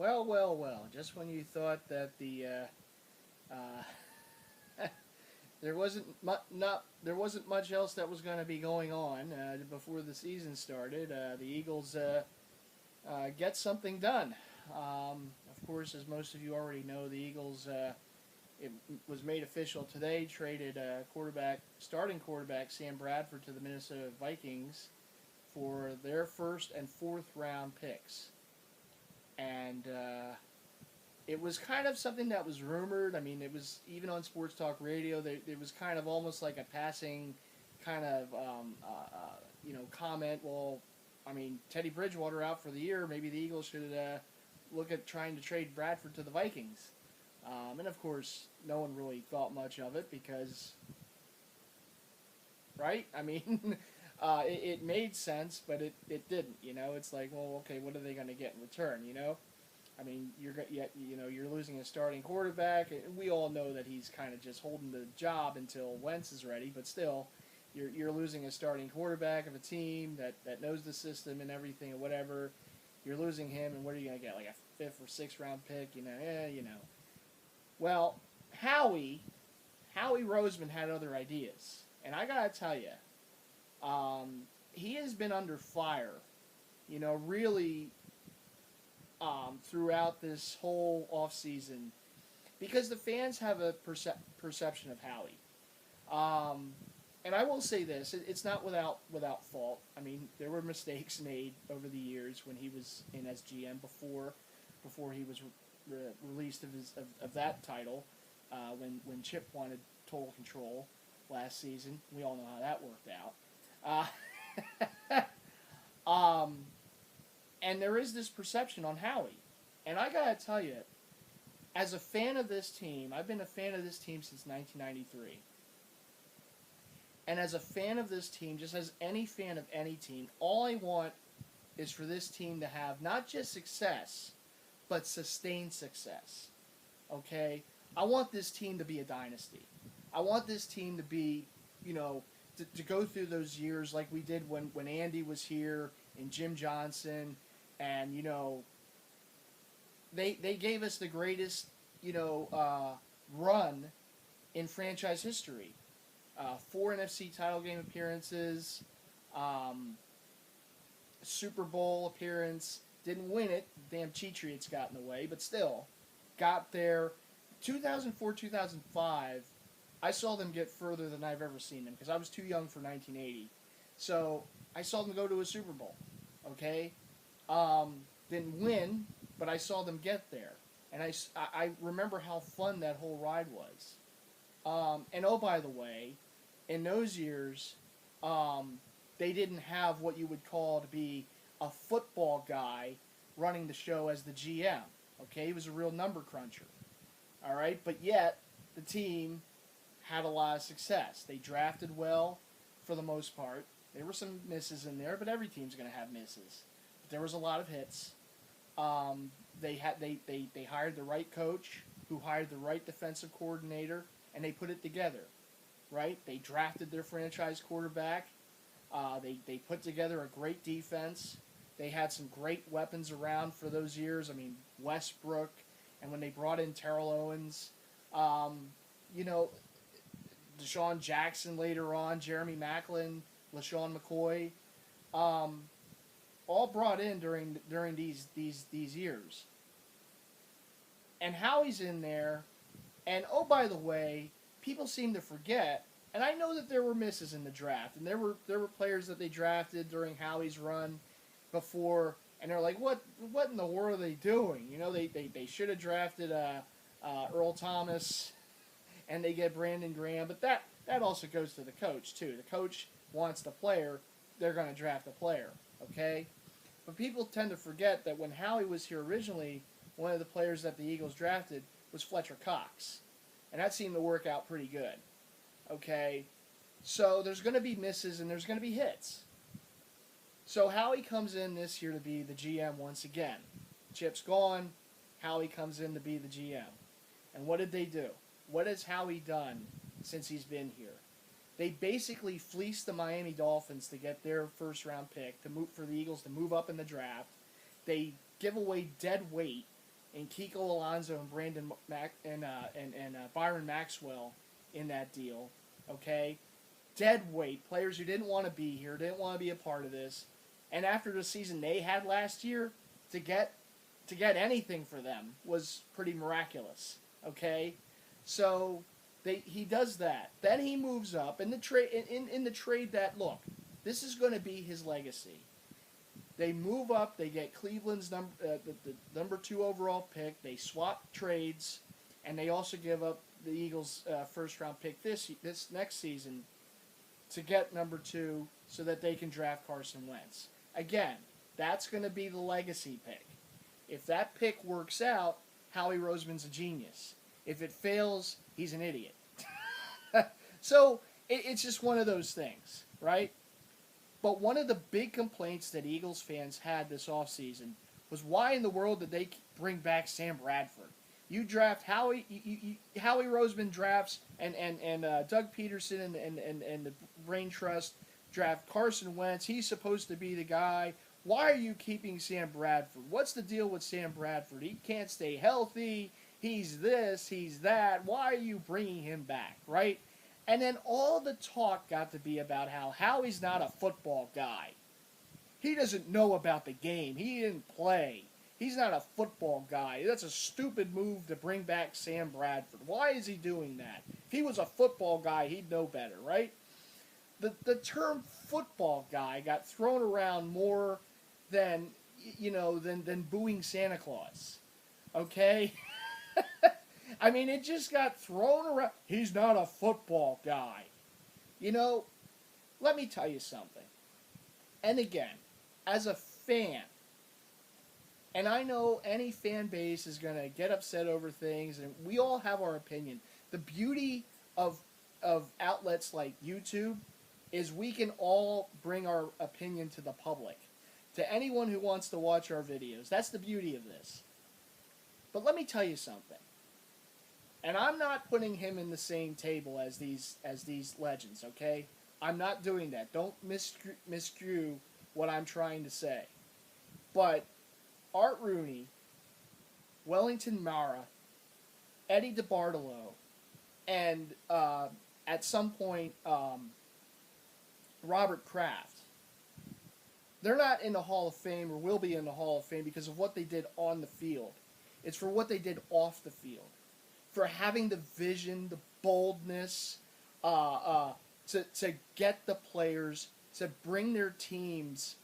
Well, well, well. Just when you thought that there wasn't much else that was going to be going on before the season started, the Eagles get something done. Of course, as most of you already know, the Eagles it was made official today. Traded starting quarterback Sam Bradford to the Minnesota Vikings for their first and fourth round picks, and it was kind of something that was rumored. I mean, it was even on sports talk radio. It was kind of almost like a passing kind of comment. Well, I mean, Teddy Bridgewater out for the year. Maybe the Eagles should look at trying to trade Bradford to the Vikings. And of course, no one really thought much of it because, right? I mean, it made sense, but it didn't. It's like, well, okay, what are they going to get in return? I mean, you're losing a starting quarterback. We all know that he's kind of just holding the job until Wentz is ready, but still, you're losing a starting quarterback of a team that knows the system and everything and whatever. You're losing him, and what are you gonna get? Like a fifth or sixth round pick? Well, Howie Roseman had other ideas, and I gotta tell you, he has been under fire. Really throughout this whole offseason because the fans have a perception of Howie. And I will say this, it's not without fault. I mean, there were mistakes made over the years when he was in as GM before he was released of that title when Chip wanted total control last season. We all know how that worked out. And there is this perception on Howie. And I gotta tell you, as a fan of this team, I've been a fan of this team since 1993. And as a fan of this team, just as any fan of any team, all I want is for this team to have not just success, but sustained success. Okay? I want this team to be a dynasty. I want this team to be, to go through those years like we did when Andy was here and Jim Johnson. And, they gave us the greatest, run in franchise history. 4 NFC title game appearances, Super Bowl appearance. Didn't win it. Damn Cheatriots got in the way, but still got there. 2004, 2005, I saw them get further than I've ever seen them because I was too young for 1980. So I saw them go to a Super Bowl. Okay? Didn't win, but I saw them get there. And I remember how fun that whole ride was. And oh, by the way, in those years, they didn't have what you would call to be a football guy running the show as the GM. Okay, he was a real number cruncher. All right, but yet the team had a lot of success. They drafted well for the most part. There were some misses in there, but every team's going to have misses. But there was a lot of hits. They hired the right coach, who hired the right defensive coordinator, and they put it together, right? They drafted their franchise quarterback. They put together a great defense. They had some great weapons around for those years. I mean, Westbrook, and when they brought in Terrell Owens, Deshaun Jackson later on, Jeremy Maclin, LaShawn McCoy, all brought in during these years. And Howie's in there, and oh, by the way, people seem to forget, and I know that there were misses in the draft, and there were players that they drafted during Howie's run before, and they're like, what in the world are they doing? They should have drafted Earl Thomas, and they get Brandon Graham, but that also goes to the coach too. The coach wants the player, they're going to draft the player, okay? But people tend to forget that when Howie was here originally, one of the players that the Eagles drafted was Fletcher Cox. And that seemed to work out pretty good. Okay? So there's going to be misses and there's going to be hits. So Howie comes in this year to be the GM once again. Chip's gone. Howie comes in to be the GM. And what did they do? What has Howie done since he's been here? They basically fleeced the Miami Dolphins to get their first-round pick for the Eagles to move up in the draft. They give away dead weight and Kiko Alonso and Byron Maxwell in that deal. Okay, dead weight players who didn't want to be here, didn't want to be a part of this, and after the season they had last year, to get anything for them was pretty miraculous. Okay, so he does that. Then he moves up in the trade in the trade that, look, this is going to be his legacy. They move up. They get Cleveland's the number 2 overall pick. They swap trades, and they also give up the Eagles' first round pick this next season to get number 2, so that they can draft Carson Wentz. Again, that's going to be the legacy pick. If that pick works out, Howie Roseman's a genius. If it fails, he's an idiot. So it's just one of those things, right? But one of the big complaints that Eagles fans had this offseason was, why in the world did they bring back Sam Bradford? You draft Howie Roseman drafts, and Doug Peterson and the Brain Trust draft Carson Wentz. He's supposed to be the guy. Why are you keeping Sam Bradford? What's the deal with Sam Bradford? He can't stay healthy. He's this, he's that. Why are you bringing him back, right? And then all the talk got to be about how Howie's not a football guy. He doesn't know about the game. He didn't play. He's not a football guy. That's a stupid move to bring back Sam Bradford. Why is he doing that? If he was a football guy, he'd know better, right? The term football guy got thrown around more than booing Santa Claus. Okay? I mean, it just got thrown around. He's not a football guy. Let me tell you something. And again, as a fan, and I know any fan base is going to get upset over things, and we all have our opinion. The beauty of outlets like YouTube is we can all bring our opinion to the public, to anyone who wants to watch our videos. That's the beauty of this. But let me tell you something. And I'm not putting him in the same table as these legends, okay? I'm not doing that. Don't miscue what I'm trying to say. But Art Rooney, Wellington Mara, Eddie DeBartolo, and at some point Robert Kraft, they're not in the Hall of Fame or will be in the Hall of Fame because of what they did on the field. It's for what they did off the field. For having the vision, the boldness, to get the players, to bring their teams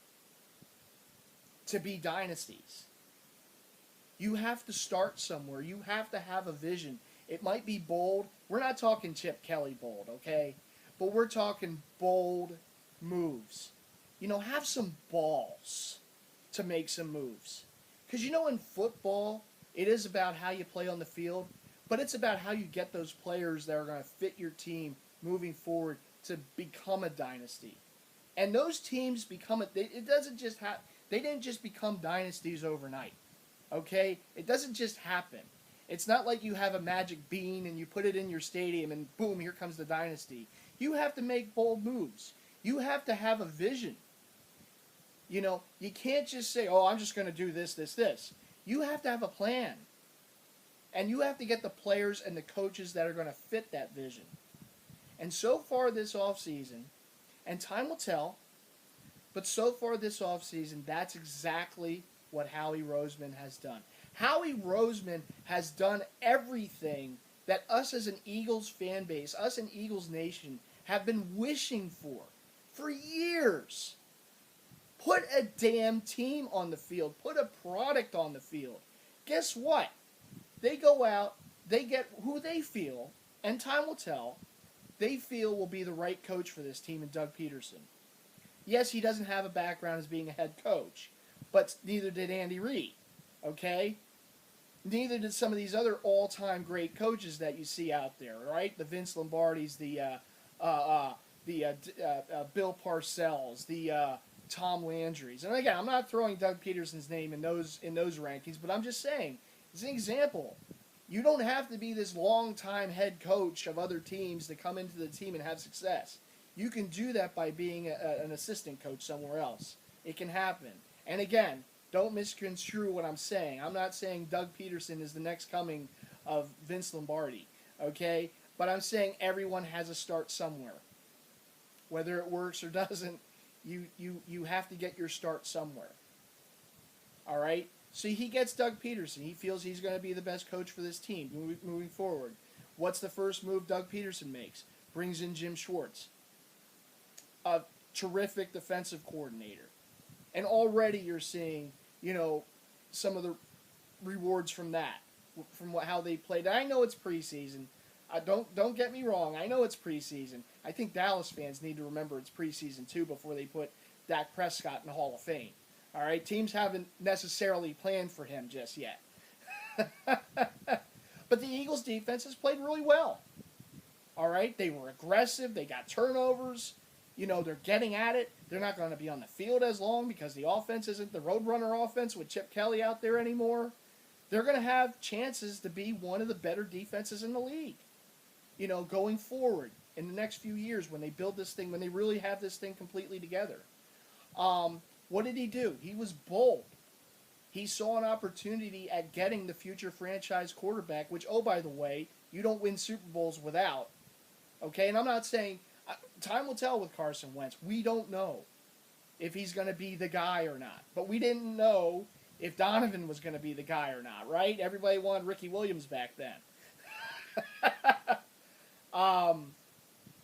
to be dynasties. You have to start somewhere. You have to have a vision. It might be bold. We're not talking Chip Kelly bold, okay? But we're talking bold moves. Have some balls to make some moves. Because in football, it is about how you play on the field, but it's about how you get those players that are going to fit your team moving forward to become a dynasty. And those teams they didn't just become dynasties overnight. Okay? It doesn't just happen. It's not like you have a magic bean and you put it in your stadium and boom, here comes the dynasty. You have to make bold moves. You have to have a vision. You can't just say, oh, I'm just going to do this, this, this. You have to have a plan. And you have to get the players and the coaches that are going to fit that vision. And so far this offseason, and time will tell, but so far this offseason, that's exactly what Howie Roseman has done. Howie Roseman has done everything that us as an Eagles fan base, us in Eagles Nation, have been wishing for years. Put a damn team on the field. Put a product on the field. Guess what? They go out, they get who they feel, and time will tell, they feel will be the right coach for this team in Doug Peterson. Yes, he doesn't have a background as being a head coach, but neither did Andy Reid, okay? Neither did some of these other all-time great coaches that you see out there, right? The Vince Lombardis, the Bill Parcells, the Tom Landrys. And again, I'm not throwing Doug Peterson's name in those rankings, but I'm just saying, as an example, you don't have to be this long-time head coach of other teams to come into the team and have success. You can do that by being an assistant coach somewhere else. It can happen. And again, Don't misconstrue what I'm saying. I'm not saying Doug Peterson is the next coming of Vince Lombardi, okay? But I'm saying everyone has a start somewhere. Whether it works or doesn't, you have to get your start somewhere. All right? So he gets Doug Peterson. He feels he's going to be the best coach for this team moving forward. What's the first move Doug Peterson makes? Brings in Jim Schwartz, a terrific defensive coordinator. And already you're seeing, some of the rewards from that, from how they played. And I know it's preseason. Don't get me wrong. I know it's preseason. I think Dallas fans need to remember it's preseason too before they put Dak Prescott in the Hall of Fame. All right, teams haven't necessarily planned for him just yet. But the Eagles' defense has played really well. All right, they were aggressive. They got turnovers. They're getting at it. They're not going to be on the field as long because the offense isn't the Roadrunner offense with Chip Kelly out there anymore. They're going to have chances to be one of the better defenses in the league, going forward in the next few years when they build this thing, when they really have this thing completely together. What did he do? He was bold. He saw an opportunity at getting the future franchise quarterback, which, oh, by the way, you don't win Super Bowls without. Okay, and I'm not saying... time will tell with Carson Wentz. We don't know if he's going to be the guy or not. But we didn't know if Donovan was going to be the guy or not, right? Everybody wanted Ricky Williams back then.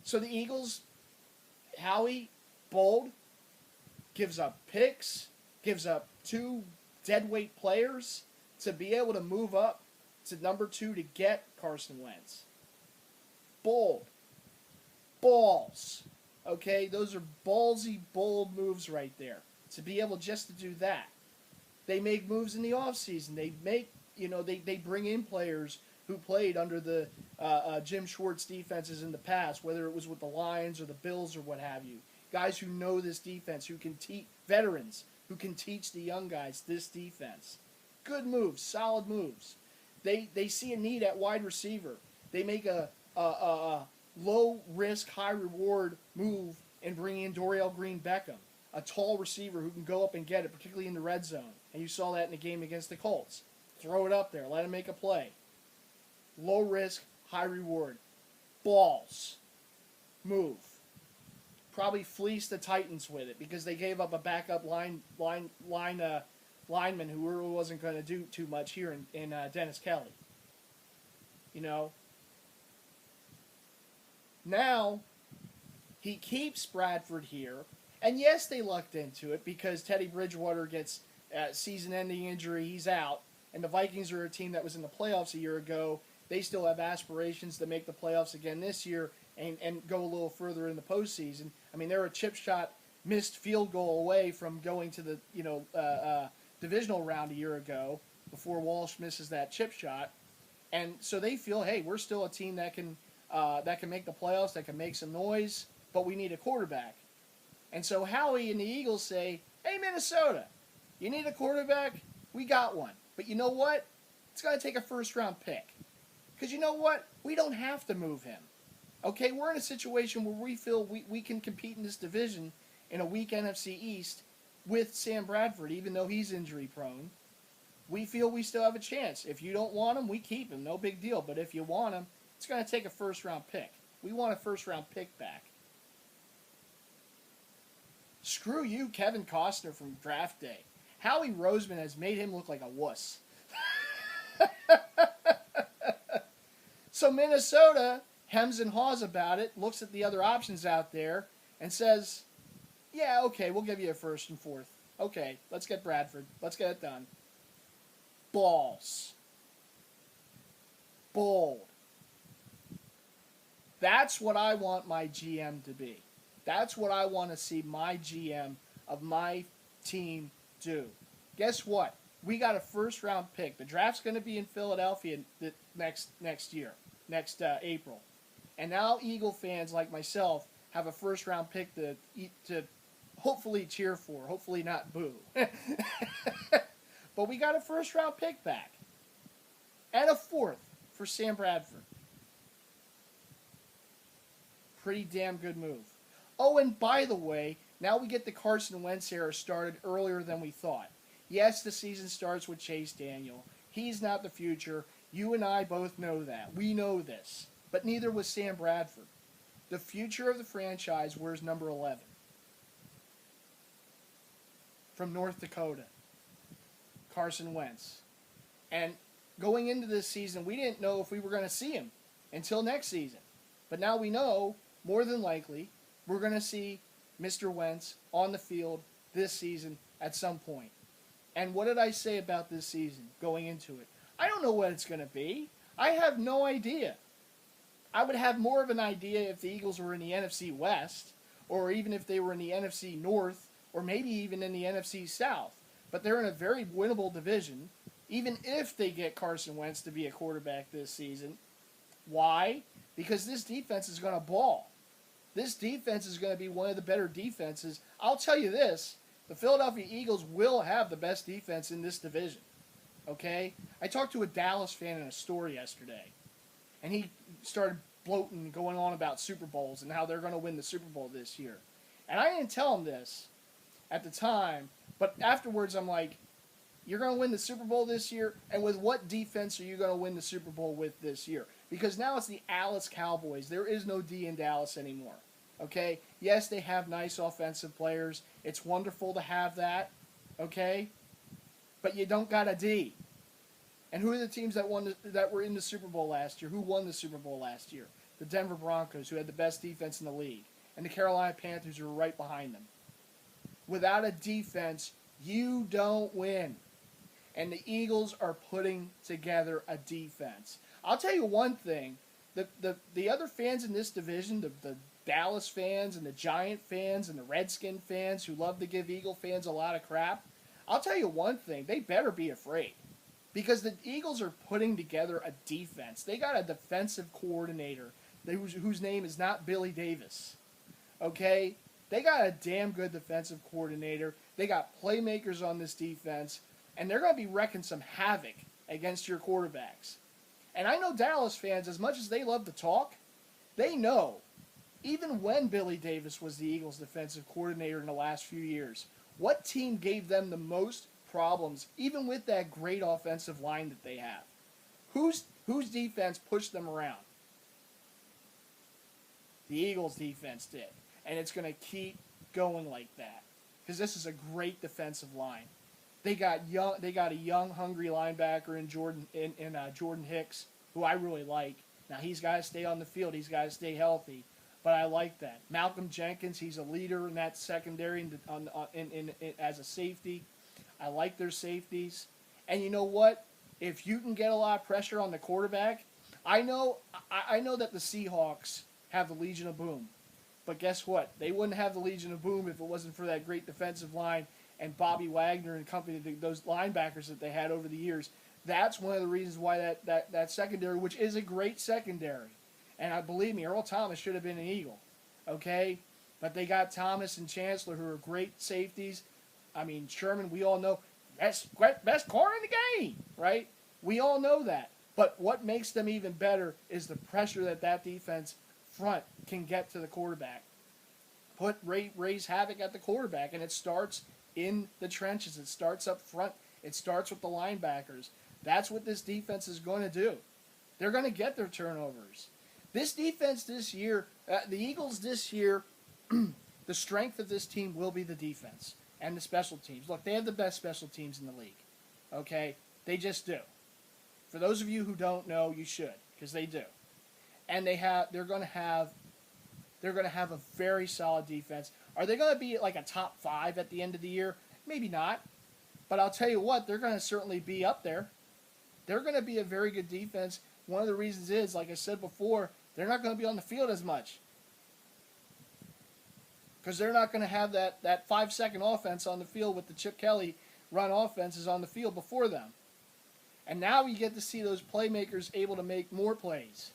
So the Eagles, Howie, bold, gives up picks, gives up 2 deadweight players to be able to move up to number 2 to get Carson Wentz. Bold. Balls. Okay, those are ballsy, bold moves right there. To be able just to do that. They make moves in the offseason. They make, they bring in players who played under the Jim Schwartz defenses in the past, whether it was with the Lions or the Bills or what have you. Guys who know this defense, who can teach, veterans, who can teach the young guys this defense. Good moves, solid moves. They see a need at wide receiver. They make a low-risk, high-reward move and bring in Dorial Green-Beckham, a tall receiver who can go up and get it, particularly in the red zone. And you saw that in the game against the Colts. Throw it up there. Let him make a play. Low-risk, high-reward. Balls. Move. Probably fleece the Titans with it because they gave up a backup lineman who really wasn't going to do too much here in Dennis Kelly. Now, he keeps Bradford here. And yes, they lucked into it because Teddy Bridgewater gets a season-ending injury. He's out. And the Vikings are a team that was in the playoffs a year ago. They still have aspirations to make the playoffs again this year and go a little further in the postseason. I mean, they're a chip shot, missed field goal away from going to the divisional round a year ago before Walsh misses that chip shot. And so they feel, hey, we're still a team that can make the playoffs, that can make some noise, but we need a quarterback. And so Howie and the Eagles say, hey, Minnesota, you need a quarterback? We got one. But you know what? It's going to take a first-round pick. Because you know what? We don't have to move him. Okay, we're in a situation where we feel we can compete in this division in a weak NFC East with Sam Bradford, even though he's injury-prone. We feel we still have a chance. If you don't want him, we keep him. No big deal. But if you want him, it's going to take a first-round pick. We want a first-round pick back. Screw you, Kevin Costner from Draft Day. Howie Roseman has made him look like a wuss. So Minnesota hems and haws about it, looks at the other options out there, and says, yeah, okay, we'll give you a first and fourth. Okay, let's get Bradford. Let's get it done. Balls. Bold. That's what I want my GM to be. That's what I want to see my GM of my team do. Guess what? We got a first-round pick. The draft's going to be in Philadelphia next year, April. And now Eagle fans like myself have a first-round pick to hopefully cheer for, hopefully not boo. But we got a first-round pick back. And a fourth for Sam Bradford. Pretty damn good move. Oh, and by the way, now we get the Carson Wentz era started earlier than we thought. Yes, the season starts with Chase Daniel. He's not the future. You and I both know that. We know this. But neither was Sam Bradford. The future of the franchise wears number 11. From North Dakota, Carson Wentz. And going into this season, we didn't know if we were going to see him until next season. But now we know, more than likely, we're going to see Mr. Wentz on the field this season at some point. And what did I say about this season going into it? I don't know what it's going to be. I have no idea. I would have more of an idea if the Eagles were in the NFC West, or even if they were in the NFC North, or maybe even in the NFC South. But they're in a very winnable division, even if they get Carson Wentz to be a quarterback this season. Why? Because this defense is going to ball. This defense is going to be one of the better defenses. I'll tell you this, the Philadelphia Eagles will have the best defense in this division. Okay? I talked to a Dallas fan in a store yesterday, and he started bloating, going on about Super Bowls and how they're going to win the Super Bowl this year. And I didn't tell him this at the time, but afterwards I'm like, you're going to win the Super Bowl this year? And with what defense are you going to win the Super Bowl with this year? Because now it's the Dallas Cowboys. There is no D in Dallas anymore. Okay? Yes, they have nice offensive players. It's wonderful to have that. Okay? But you don't got a D. And who are the teams that were in the Super Bowl last year? Who won the Super Bowl last year? The Denver Broncos, who had the best defense in the league. And the Carolina Panthers, who were right behind them. Without a defense, you don't win. And the Eagles are putting together a defense. I'll tell you one thing. The other fans in this division, the Dallas fans and the Giant fans and the Redskin fans who love to give Eagle fans a lot of crap, I'll tell you one thing. They better be afraid. Because the Eagles are putting together a defense. They got a defensive coordinator whose name is not Billy Davis. Okay? They got a damn good defensive coordinator. They got playmakers on this defense. And they're going to be wrecking some havoc against your quarterbacks. And I know Dallas fans, as much as they love to talk, they know, even when Billy Davis was the Eagles' defensive coordinator in the last few years, what team gave them the most problems, even with that great offensive line that they have? Whose defense pushed them around? The Eagles' defense did. And it's going to keep going like that. Because this is a great defensive line. They got a young, hungry linebacker in Jordan Hicks, who I really like. Now he's got to stay on the field. He's got to stay healthy, but I like that. Malcolm Jenkins, he's a leader in that secondary as a safety. I like their safeties, and you know what? If you can get a lot of pressure on the quarterback, I know that the Seahawks have the Legion of Boom, but guess what? They wouldn't have the Legion of Boom if it wasn't for that great defensive line. And Bobby Wagner and company, those linebackers that they had over the years. That's one of the reasons why that secondary, which is a great secondary. And believe me, Earl Thomas should have been an Eagle. Okay? But they got Thomas and Chancellor, who are great safeties. I mean, Sherman, we all know, best corner in the game, right? We all know that. But what makes them even better is the pressure that defense front can get to the quarterback. Raise havoc at the quarterback, and it starts in the trenches. It starts up front. It starts with the linebackers. That's what this defense is going to do. They're going to get their turnovers. This defense this year, the Eagles this year, the strength of this team will be the defense and the special teams. Look, they have the best special teams in the league. Okay? They just do. For those of you who don't know, you should, because they do. And they're going to have a very solid defense. Are they going to be like a top 5 at the end of the year? Maybe not. But I'll tell you what, they're going to certainly be up there. They're going to be a very good defense. One of the reasons is, like I said before, they're not going to be on the field as much. Because they're not going to have that 5-second offense on the field with the Chip Kelly run offenses on the field before them. And now you get to see those playmakers able to make more plays.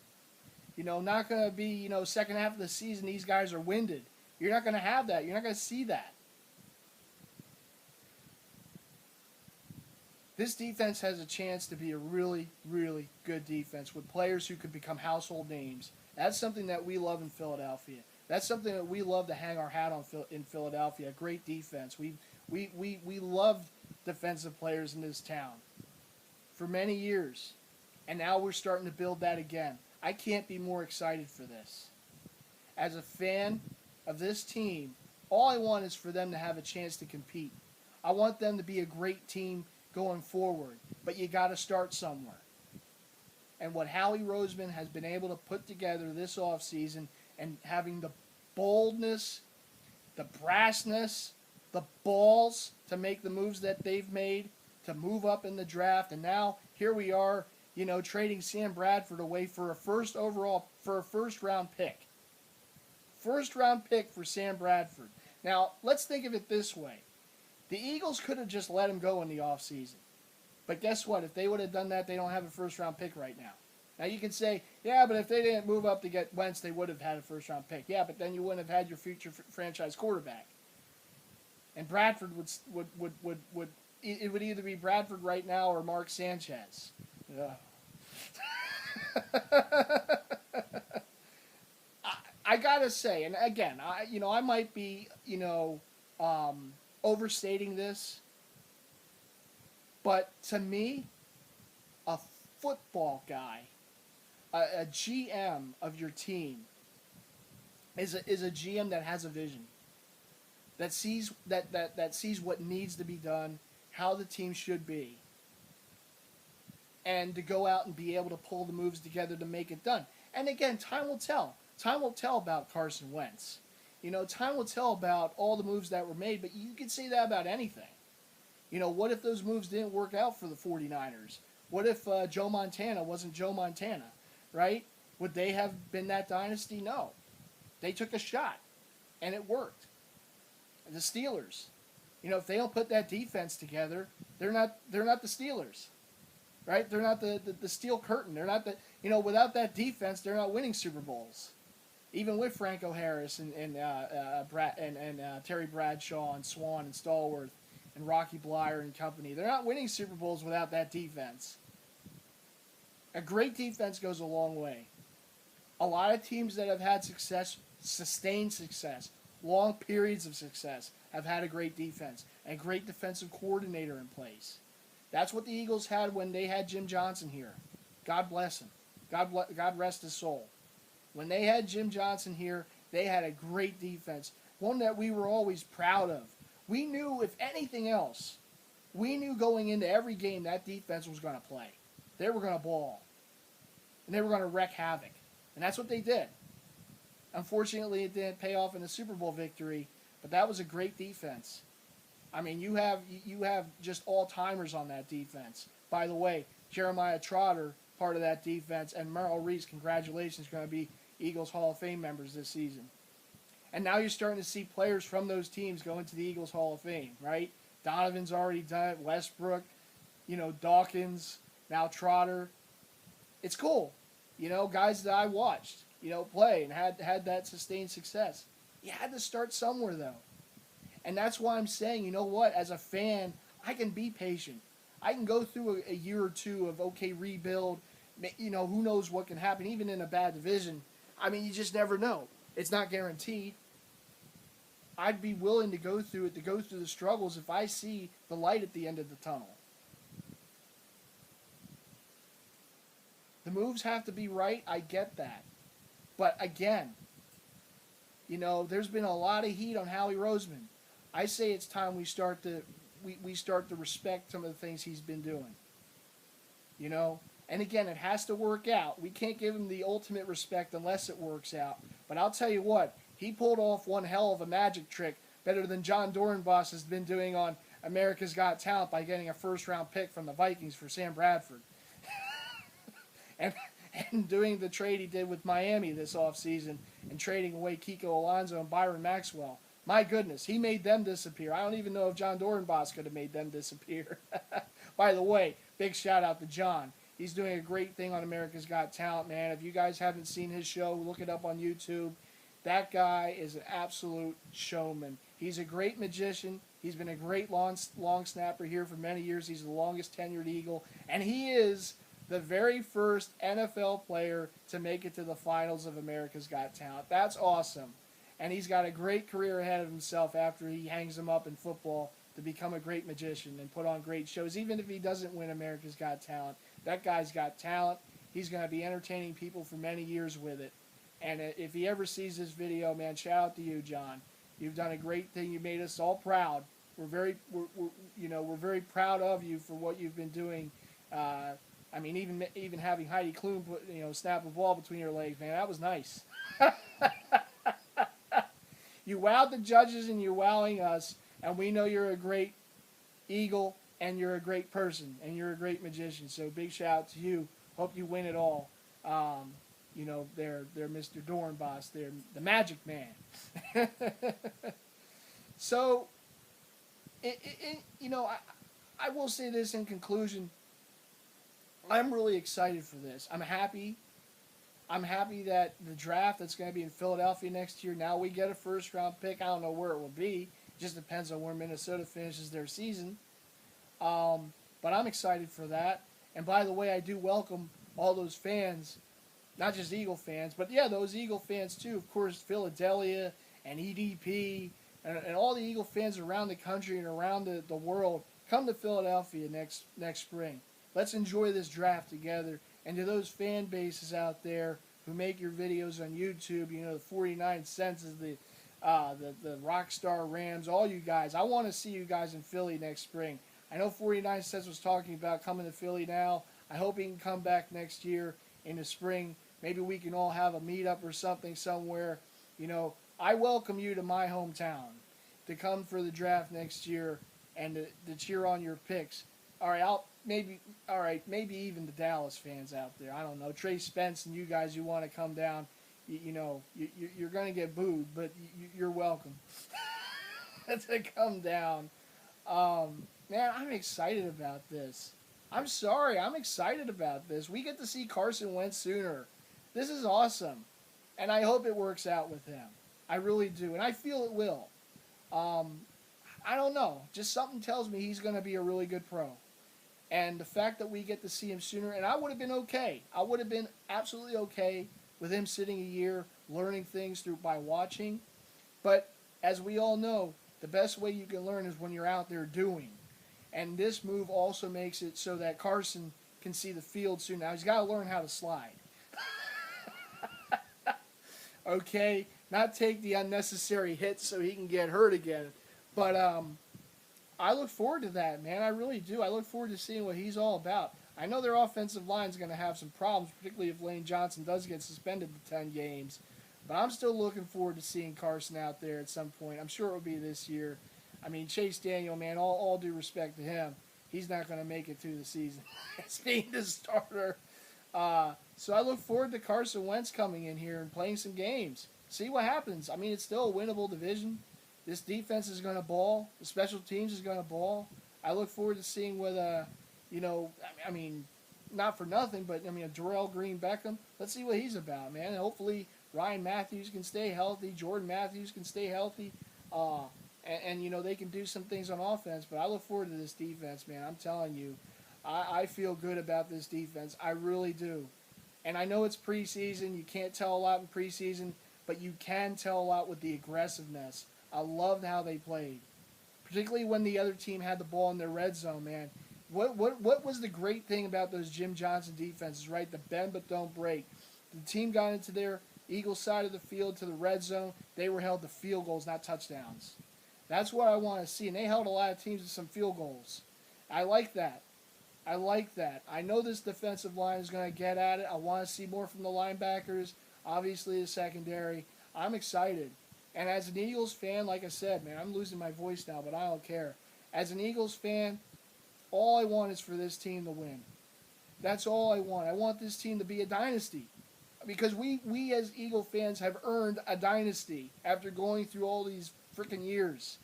Not going to be, second half of the season, these guys are winded. You're not going to have that. You're not going to see that. This defense has a chance to be a really, really good defense with players who could become household names. That's something that we love in Philadelphia. That's something that we love to hang our hat on in Philadelphia. A great defense. We love defensive players in this town for many years. And now we're starting to build that again. I can't be more excited for this. As a fan of this team, all I want is for them to have a chance to compete. I want them to be a great team going forward, but you got to start somewhere. And what Howie Roseman has been able to put together this offseason and having the boldness, the brassness, the balls to make the moves that they've made, to move up in the draft, and now here we are, trading Sam Bradford away for a first round pick. First round pick for Sam Bradford. Now, let's think of it this way. The Eagles could have just let him go in the offseason. But guess what? If they would have done that, they don't have a first-round pick right now. Now, you can say, yeah, but if they didn't move up to get Wentz, they would have had a first-round pick. Yeah, but then you wouldn't have had your future franchise quarterback. And Bradford it would either be Bradford right now or Mark Sanchez. I gotta say, and again, I might be, overstating this, but to me, a football guy, a GM of your team, is a GM that has a vision, that sees that sees what needs to be done, how the team should be, and to go out and be able to pull the moves together to make it done. And again, time will tell. Time will tell about Carson Wentz. Time will tell about all the moves that were made, but you could say that about anything. What if those moves didn't work out for the 49ers? What if Joe Montana wasn't Joe Montana, right? Would they have been that dynasty? No. They took a shot, and it worked. And the Steelers, if they don't put that defense together, they're not the Steelers, right? They're not the steel curtain. They're not without that defense, they're not winning Super Bowls. Even with Franco Harris and Terry Bradshaw and Swan and Stallworth and Rocky Blyer and company, they're not winning Super Bowls without that defense. A great defense goes a long way. A lot of teams that have had success, sustained success, long periods of success, have had a great defense and a great defensive coordinator in place. That's what the Eagles had when they had Jim Johnson here. God bless him. God rest his soul. When they had Jim Johnson here, they had a great defense, one that we were always proud of. We knew, if anything else, going into every game that defense was going to play. They were going to ball. And they were going to wreak havoc. And that's what they did. Unfortunately, it didn't pay off in the Super Bowl victory, but that was a great defense. I mean, you have just all-timers on that defense. By the way, Jeremiah Trotter, part of that defense, and Merrill Reese, congratulations, going to be Eagles Hall of Fame members this season. And now you're starting to see players from those teams go into the Eagles Hall of Fame, right? Donovan's already done it, Westbrook, Dawkins, now Trotter. It's cool. Guys that I watched, play and had that sustained success. You had to start somewhere, though. And that's why I'm saying, as a fan, I can be patient. I can go through a year or two of, rebuild. Who knows what can happen, even in a bad division. I mean, you just never know. It's not guaranteed. I'd be willing to go through the struggles if I see the light at the end of the tunnel. The moves have to be right. I get that. But again, there's been a lot of heat on Howie Roseman. I say it's time we start to respect some of the things he's been doing. And again, it has to work out. We can't give him the ultimate respect unless it works out. But I'll tell you what, he pulled off one hell of a magic trick, better than John Dorenbos has been doing on America's Got Talent by getting a first-round pick from the Vikings for Sam Bradford. and doing the trade he did with Miami this offseason and trading away Kiko Alonso and Byron Maxwell. My goodness, he made them disappear. I don't even know if John Dorenbos could have made them disappear. By the way, big shout out to John. He's doing a great thing on America's Got Talent, man. If you guys haven't seen his show, look it up on YouTube. That guy is an absolute showman. He's a great magician. He's been a great long snapper here for many years. He's the longest tenured Eagle. And he is the very first NFL player to make it to the finals of America's Got Talent. That's awesome. And he's got a great career ahead of himself after he hangs him up in football to become a great magician and put on great shows. Even if he doesn't win America's Got Talent, that guy's got talent. He's going to be entertaining people for many years with it. And if he ever sees this video, man, shout out to you, John. You've done a great thing. You made us all proud. We're very proud of you for what you've been doing. I mean, even having Heidi Klum put, snap a ball between your legs, man, that was nice. You wowed the judges and you're wowing us, and we know you're a great Eagle and you're a great person and you're a great magician. So big shout out to you. Hope you win it all. They're Mr. Dornbos. They're the Magic Man. So, I will say this in conclusion. I'm really excited for this. I'm happy that the draft that's going to be in Philadelphia next year, now we get a first-round pick. I don't know where it will be. It just depends on where Minnesota finishes their season. But I'm excited for that. And by the way, I do welcome all those fans, not just Eagle fans, but yeah, those Eagle fans too. Of course, Philadelphia and EDP and all the Eagle fans around the country and around the world. Come to Philadelphia next spring. Let's enjoy this draft together. And to those fan bases out there who make your videos on YouTube, the 49 cents is the Rockstar Rams, all you guys. I want to see you guys in Philly next spring. I know 49 cents was talking about coming to Philly now. I hope he can come back next year in the spring. Maybe we can all have a meetup or something somewhere. I welcome you to my hometown to come for the draft next year and to cheer on your picks. All right, maybe even the Dallas fans out there. I don't know. Trey Spence and you guys who want to come down, you're going to get booed, but you're welcome to come down. Man, I'm excited about this. I'm excited about this. We get to see Carson Wentz sooner. This is awesome. And I hope it works out with him. I really do. And I feel it will. I don't know. Just something tells me he's going to be a really good pro. And the fact that we get to see him sooner, and I would have been okay. I would have been absolutely okay with him sitting a year, learning things by watching. But as we all know, the best way you can learn is when you're out there doing. And this move also makes it so that Carson can see the field soon. Now, he's got to learn how to slide. Okay? Not take the unnecessary hits so he can get hurt again. But I look forward to that, man. I really do. I look forward to seeing what he's all about. I know their offensive line is going to have some problems, particularly if Lane Johnson does get suspended to 10 games. But I'm still looking forward to seeing Carson out there at some point. I'm sure it will be this year. I mean, Chase Daniel, man, all due respect to him, he's not going to make it through the season as being the starter. So I look forward to Carson Wentz coming in here and playing some games. See what happens. I mean, it's still a winnable division. This defense is going to ball. The special teams is going to ball. I look forward to seeing what, I mean, not for nothing, but, a Jarrell Green Beckham. Let's see what he's about, man. And hopefully Ryan Matthews can stay healthy. Jordan Matthews can stay healthy. And they can do some things on offense. But I look forward to this defense, man. I'm telling you. I feel good about this defense. I really do. And I know it's preseason. You can't tell a lot in preseason. But you can tell a lot with the aggressiveness. I loved how they played. Particularly when the other team had the ball in their red zone, man. What was the great thing about those Jim Johnson defenses, right? The bend but don't break. The team got into their Eagles side of the field to the red zone. They were held to field goals, not touchdowns. That's what I want to see. And they held a lot of teams to some field goals. I like that. I know this defensive line is going to get at it. I want to see more from the linebackers. Obviously, the secondary. I'm excited. And as an Eagles fan, like I said, man, I'm losing my voice now, but I don't care. As an Eagles fan, all I want is for this team to win. That's all I want. I want this team to be a dynasty. Because we as Eagle fans have earned a dynasty after going through all these freaking years.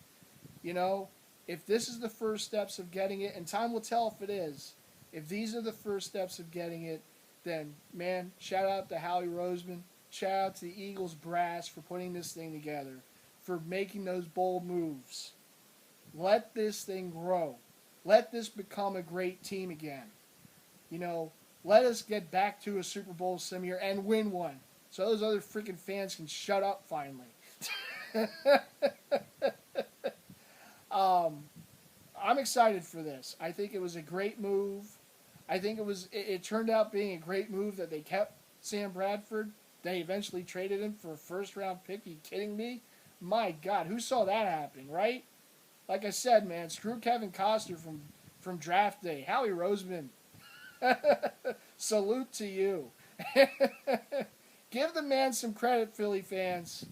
If this is the first steps of getting it, and time will tell if it is, if these are the first steps of getting it, then, man, shout out to Howie Roseman. Shout out to the Eagles brass for putting this thing together, for making those bold moves. Let this thing grow. Let this become a great team again. Let us get back to a Super Bowl some year and win one. So those other freaking fans can shut up finally. I'm excited for this. I think it was a great move. I think it turned out being a great move that they kept Sam Bradford. They eventually traded him for a first-round pick. Are you kidding me? My God, who saw that happening, right? Like I said, man, screw Kevin Costner from draft day. Howie Roseman, salute to you. Give the man some credit, Philly fans.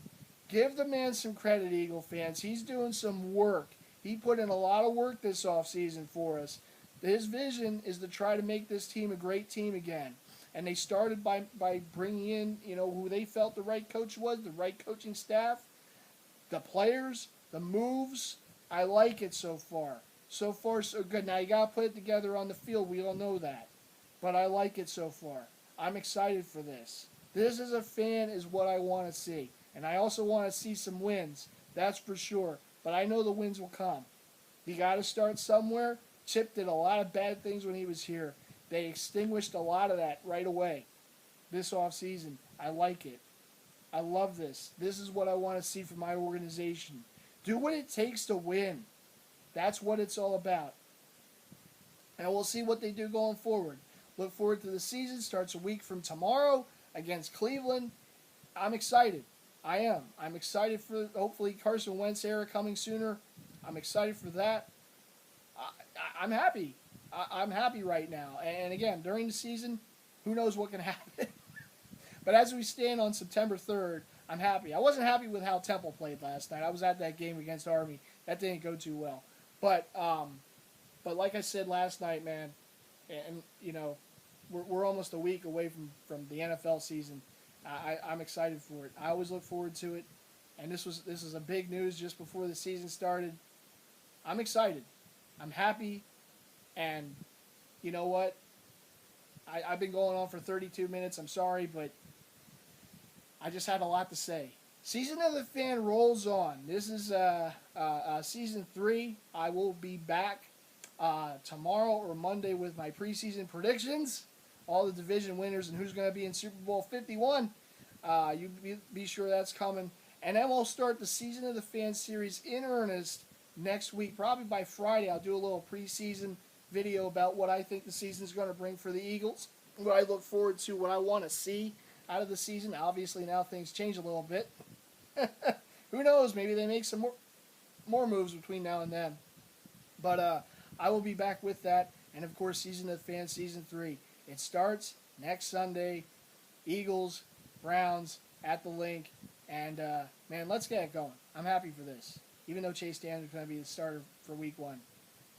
Give the man some credit, Eagle fans. He's doing some work. He put in a lot of work this offseason for us. His vision is to try to make this team a great team again. And they started by bringing in, who they felt the right coach was, the right coaching staff, the players, the moves. I like it so far. So far, so good. Now, you got to put it together on the field. We all know that. But I like it so far. I'm excited for this. This, as a fan, is what I want to see. And I also want to see some wins. That's for sure. But I know the wins will come. You got to start somewhere. Chip did a lot of bad things when he was here. They extinguished a lot of that right away this offseason. I like it. I love this. This is what I want to see from my organization. Do what it takes to win. That's what it's all about. And we'll see what they do going forward. Look forward to the season. Starts a week from tomorrow against Cleveland. I'm excited. I am. I'm excited for, hopefully, Carson Wentz era coming sooner. I'm excited for that. I'm happy. I'm happy right now. And again, during the season, who knows what can happen. But as we stand on September 3rd, I'm happy. I wasn't happy with how Temple played last night. I was at that game against Army. That didn't go too well. But like I said last night, man, and we're almost a week away from the NFL season. I'm excited for it. I always look forward to it. And this is a big news just before the season started. I'm excited. I'm happy. And you know what? I've been going on for 32 minutes. I'm sorry, but I just had a lot to say. Season of the Fan rolls on. This is Season 3. I will be back tomorrow or Monday with my preseason predictions. All the division winners and who's going to be in Super Bowl 51. You be sure that's coming. And then we'll start the Season of the Fan series in earnest next week. Probably by Friday, I'll do a little preseason video about what I think the season's going to bring for the Eagles, what I look forward to, what I want to see out of the season. Obviously, now things change a little bit. Who knows? Maybe they make some more moves between now and then. But I will be back with that. And, of course, Season of the Fan Season 3. It starts next Sunday. Eagles, Browns, at the link. And, man, let's get it going. I'm happy for this. Even though Chase Daniels is going to be the starter for Week 1.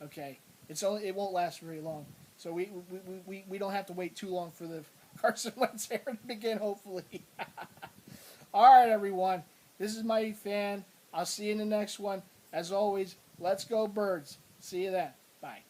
Okay. It won't last very long. So we don't have to wait too long for the Carson Wentz era to begin, hopefully. All right, everyone. This is Mighty Fan. I'll see you in the next one. As always, let's go Birds. See you then. Bye.